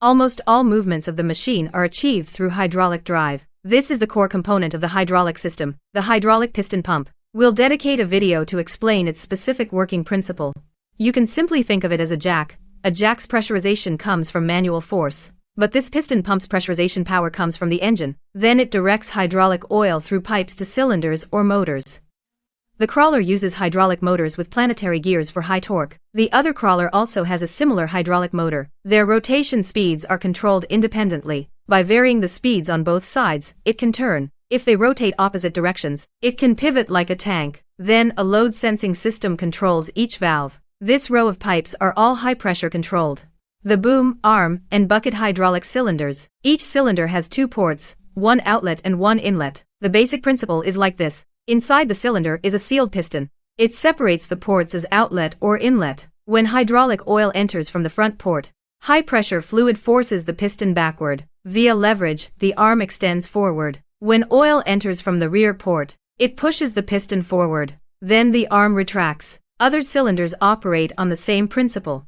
Almost all movements of the machine are achieved through hydraulic drive. This is the core component of the hydraulic system, the hydraulic piston pump. We'll dedicate a video to explain its specific working principle. You can simply think of it as a jack. A jack's pressurization comes from manual force, but this piston pump's pressurization power comes from the engine. Then it directs hydraulic oil through pipes to cylinders or motors. The crawler uses hydraulic motors with planetary gears for high torque. The other crawler also has a similar hydraulic motor. Their rotation speeds are controlled independently. By varying the speeds on both sides, it can turn. If they rotate opposite directions, it can pivot like a tank. Then a load sensing system controls each valve. This row of pipes are all high pressure controlled. The boom, arm, and bucket hydraulic cylinders. Each cylinder has 2 ports, 1 outlet and 1 inlet. The basic principle is like this. Inside the cylinder is a sealed piston. It separates the ports as outlet or inlet. When hydraulic oil enters from the front port, high-pressure fluid forces the piston backward. Via leverage, the arm extends forward. When oil enters from the rear port, it pushes the piston forward. Then the arm retracts. Other cylinders operate on the same principle.